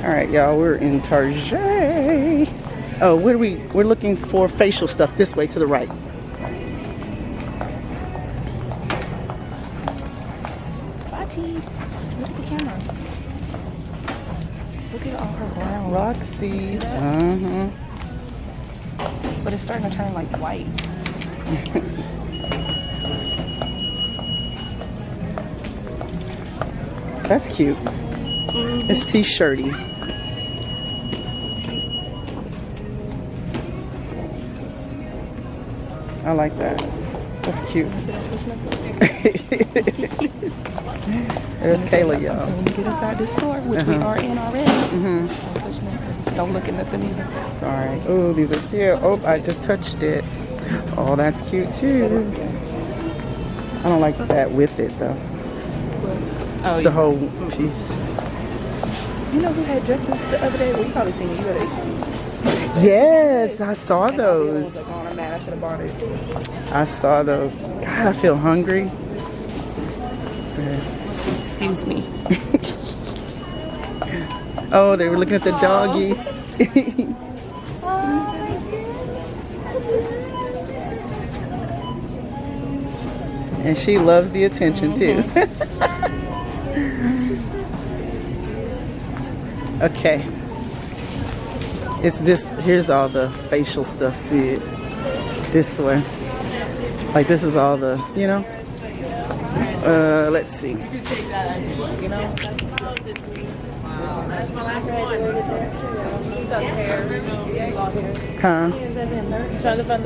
All right, y'all, we're in Target. Oh, where are we? We're looking for facial stuff this way to the right. Bachi, look at the camera. Look at all her brown. Roxy. But it's starting to turn like white. That's cute. It's t-shirty. I like that. That's cute. There's Kayla, y'all. When we get inside this store, which we are in already, don't touch nothing. Don't look at nothing either. Sorry. Oh, these are cute. Oh, I just touched it. Oh, that's cute too. I don't like that with it though. Oh, The whole piece. You know who had dresses the other day? Well, you probably seen it. You had H&E. Yes, I saw those. I should have bought it. I saw those. God, I feel hungry. Excuse me. Oh, they were looking at the doggy. And she loves the attention too. Okay. It's this, here's all the facial stuff, see it? This way. Like this is all the, you know? Let's see. Huh?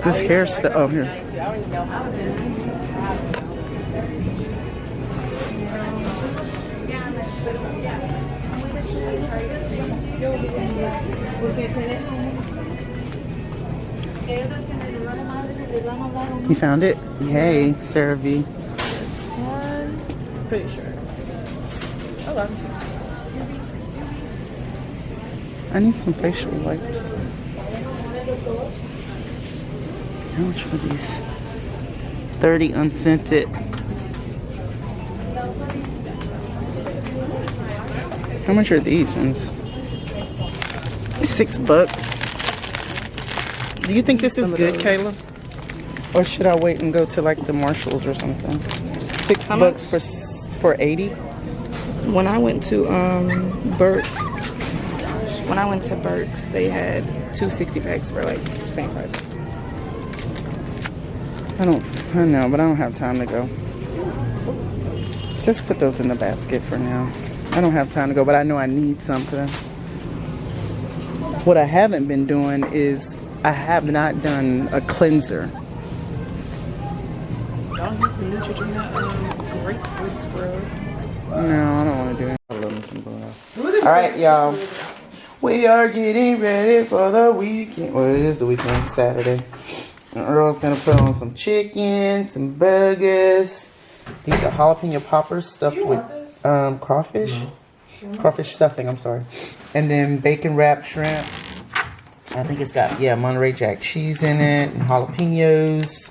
This hair stuff, oh here. You found it? Yay, CeraVe. Pretty sure. Okay. I need some facial wipes. How much are these? 30 unscented. How much are these ones? $6. Do you think this is good, Kayla? Or should I wait and go to like the Marshalls or something? $6 for 80? When I went to Burke's, they had 2 60-packs for like the same price. I know, but I don't have time to go. Just put those in the basket for now. I don't have time to go, but I know I need something. What I haven't been doing is I have not done a cleanser. Don't use the Neutrogena grapefruit scrub. No, I don't want to do it. I love me some Blue. All right, y'all. We are getting ready for the weekend. Well, it is the weekend, Saturday. And Earl's gonna put on some chicken, some burgers. These are jalapeno poppers stuffed with crawfish. Crawfish stuffing, I'm sorry. And then bacon wrapped shrimp. I think it's got, yeah, Monterey Jack cheese in it. And jalapenos.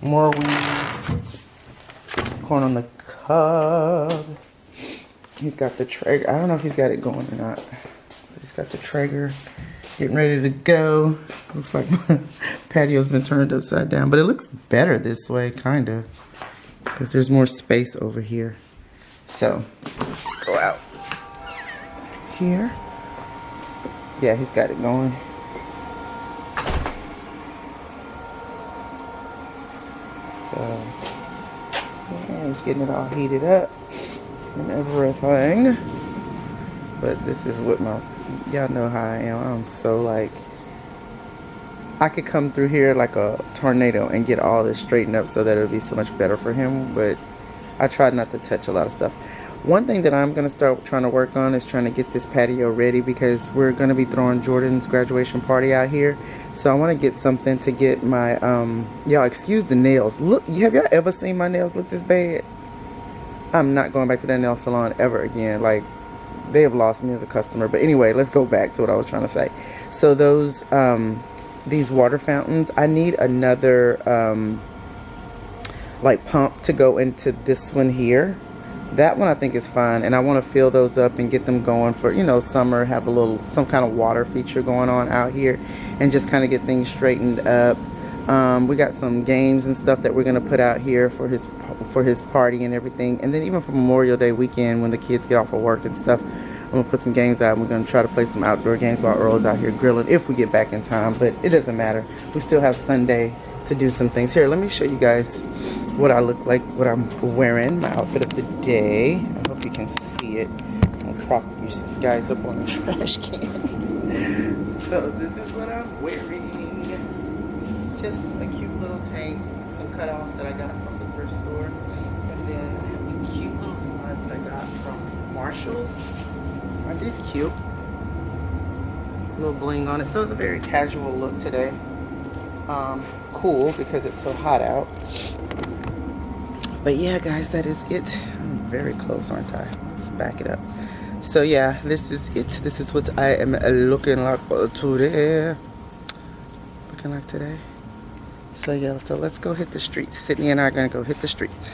More wings. Corn on the cob. He's got the Traeger. I don't know if he's got it going or not. But he's got the Traeger. Getting ready to go. Looks like my patio's been turned upside down. But it looks better this way, kind of. Because there's more space over here. So, let's go out. Here. Yeah, he's got it going. So, yeah, he's getting it all heated up and everything. But this is what y'all know how I am. I'm so like, I could come through here like a tornado and get all this straightened up so that it'll be so much better for him. But I try not to touch a lot of stuff. One thing that I'm going to start trying to work on is trying to get this patio ready because we're going to be throwing Jordan's graduation party out here. So I want to get something to get my, y'all excuse the nails. Look, have y'all ever seen my nails look this bad? I'm not going back to that nail salon ever again. Like, they have lost me as a customer. But anyway, let's go back to what I was trying to say. So those, these water fountains, I need another, like pump to go into this one here. That one I think is fun, and I want to fill those up and get them going for, you know, summer, have a little, some kind of water feature going on out here, and just kind of get things straightened up. We got some games and stuff that we're going to put out here for his party and everything. And then even for Memorial Day weekend, when the kids get off of work and stuff, I'm going to put some games out, and we're going to try to play some outdoor games while Earl is out here grilling, if we get back in time. But it doesn't matter. We still have Sunday to do some things. Here, let me show you guys what I look like, what I'm wearing, my outfit of the day. I hope you can see it. I'll prop you guys up on the trash can. So this is what I'm wearing. Just a cute little tank, some cutoffs that I got from the thrift store, and then I have these cute little slides that I got from Marshalls. Aren't these cute? A little bling on it. So it's a very casual look today. Cool because it's so hot out. But yeah, guys, that is it. I'm very close, aren't I? Let's back it up. So yeah, this is it. This is what I am looking like today. Looking like today. So yeah, so let's go hit the streets. Sydney and I are gonna go hit the streets.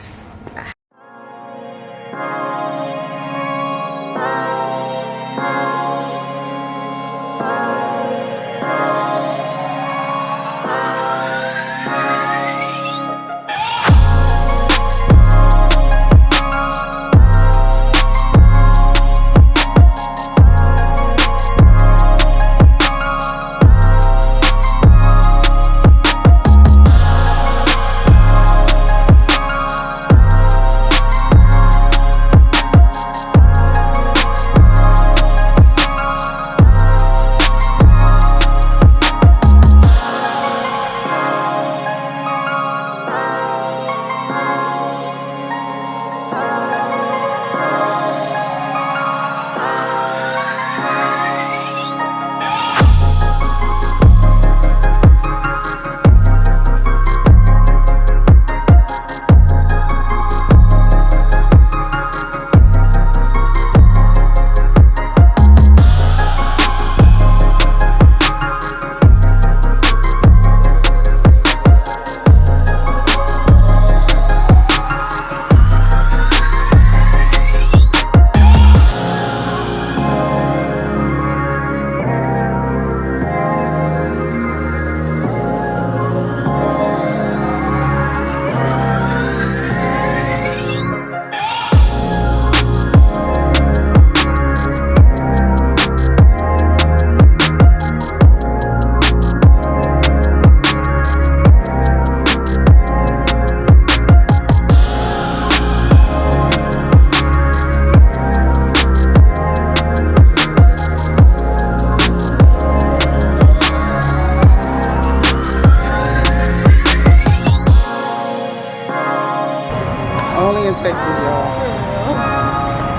Only in Texas, y'all.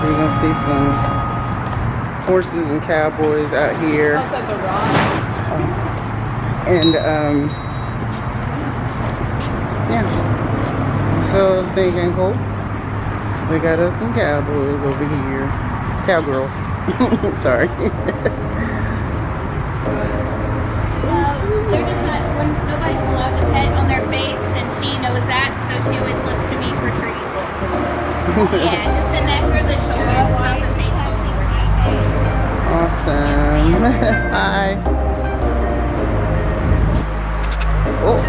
We're gonna see some horses and cowboys out here. And yeah. So it's thinking cool. We got us some cowboys over here. Cowgirls. Sorry. They're just not, when nobody's allowed to pet on their face, and she knows that, so she always looks to me for treats. Yeah, just the neck or the shoulder, just not her face Awesome. Hi. Oh.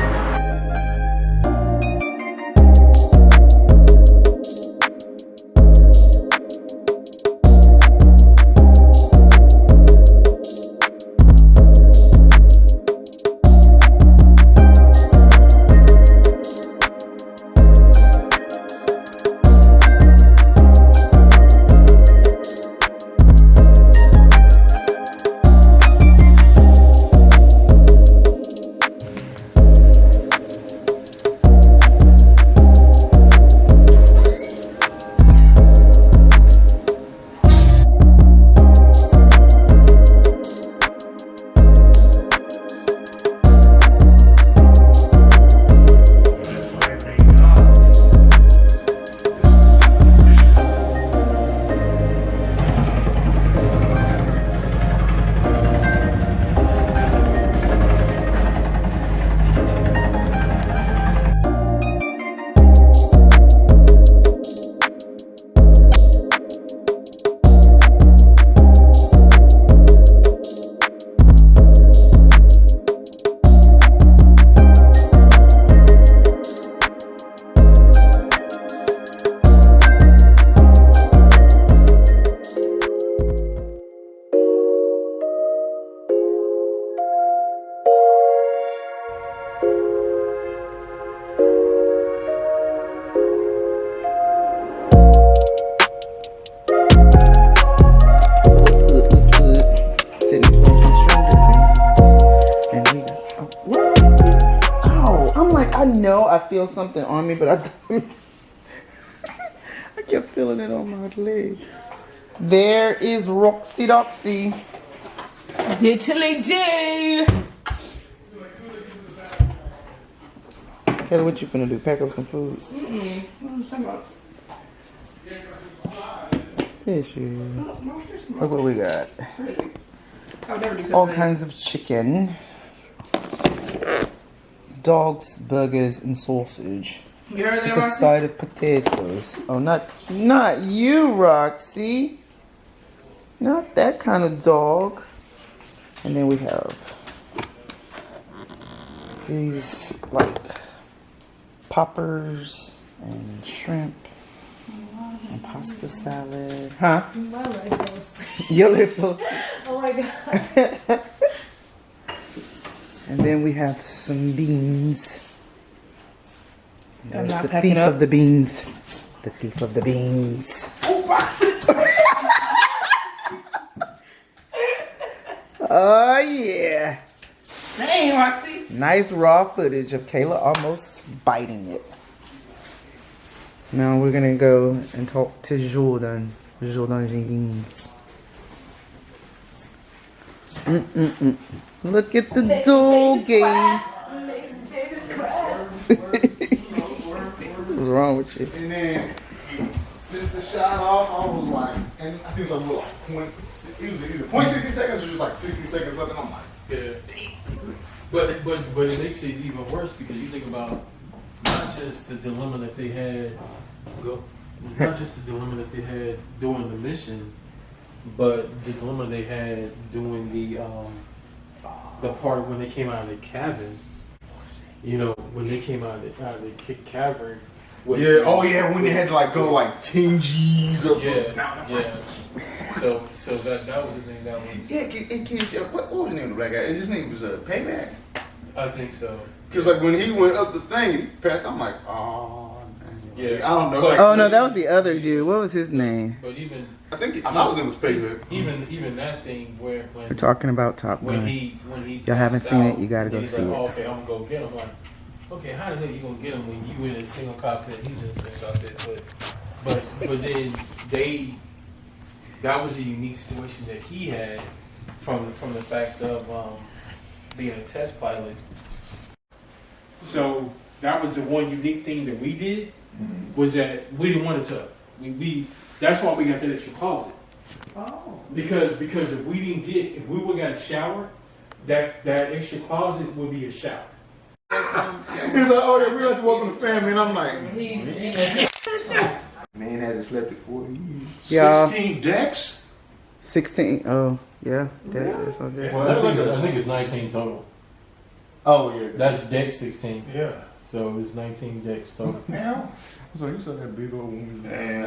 feel something on me, but I kept feeling it on my leg. There is Roxy Doxy. Ditchily J. Kelly, what you finna do? Pack up some food? Tissue. Look what we got. All kinds of chicken. Dogs, burgers, and sausage. You heard With that, a Roxy? side of potatoes. Oh, not you, Roxy. Not that kind of dog. And then we have these like poppers and shrimp and pasta salad. Huh? My leg goes. Your lip full. Oh my god. And then we have some beans. I'm There's not the packing thief up. of the beans. The thief of the beans. Oh yeah. Dang, Roxy. Nice raw footage of Kayla almost biting it. Now we're gonna go and talk to Jordan. Jordan Jenkins. Look at the doggy. What's wrong with you? And then since the shot off, I was like, and I think it was like, what, it was either 0.60 seconds or just like 60 seconds left, and I'm like, Yeah. But it makes it even worse because you think about not just the dilemma that they had doing the mission, but the dilemma they had doing the part when they came out of the cabin. You know, when they came out of the cavern. with- yeah, oh yeah, when they had to like go like 10 G's up. Yeah. So that was the thing that was. Yeah, what was the name of the black guy? His name was Payback. I think so. Cause like when he went up the thing, he passed. I'm like, oh, man. Yeah. I don't know. But- Like, Oh no, that was the other dude. What was his name? But even I thought his name was Payback. even that thing where We're talking about Top when Gun. he Y'all haven't passed seen it, out, you gotta go he's see like, it. Oh, okay, I'm gonna go get him. Like, okay, how the hell you gonna get him when you in a single cockpit? He's in a single cockpit, but then that was a unique situation that he had from the fact of being a test pilot. So that was the one unique thing that we did was that we didn't want it to. We that's why we got that extra closet. Oh. Because if we would got a shower, that extra closet would be a shower. He's like, oh yeah, we like to welcome the family, and I'm like, man hasn't slept in 40 years. Yeah. 16 decks. 16. Oh yeah, that's all good. Well, I think it's 19 total. Oh yeah. That's deck 16. Yeah. So it's 19 decks total. Now, so you saw that big old woman. Man,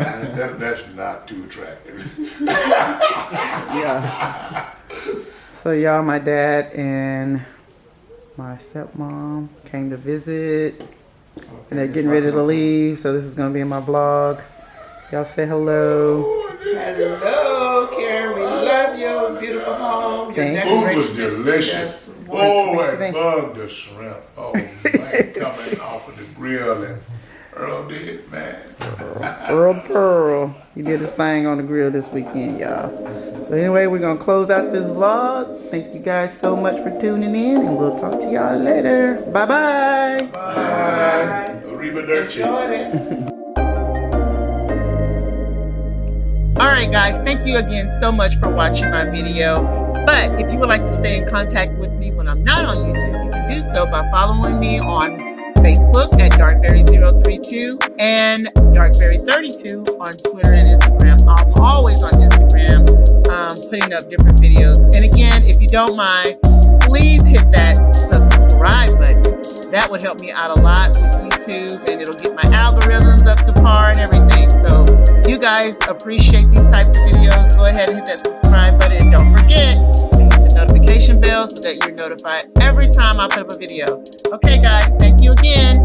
that's not too attractive. Yeah. So y'all, my dad and my stepmom came to visit, and they're getting ready to leave. So this is gonna be in my vlog. Y'all say hello. Hello, Karen. We love your beautiful home. Your Thank Food was decorations. delicious. Yes. Oh, I Thank- love the shrimp. Oh, man, coming off of the grill, and Earl did, man. Earl Pearl, he did his thing on the grill this weekend, y'all. So anyway, we're gonna close out this vlog. Thank you guys so much for tuning in, and we'll talk to y'all later. Bye bye. Bye. Arrivederci. Enjoy it. Alright guys, thank you again so much for watching my video. But if you would like to stay in contact with me when I'm not on YouTube, you can do so by following me on Facebook at Darkberry032 and Darkberry32 on Twitter and Instagram. I'm always on Instagram putting up different videos. And again, if you don't mind, please hit that subscribe button. That would help me out a lot with YouTube, and it'll get my algorithms up to par and everything. So you guys appreciate these types of videos, go ahead and hit that subscribe button. And don't forget to hit the notification bell so that you're notified every time I put up a video. Okay guys, thank you again.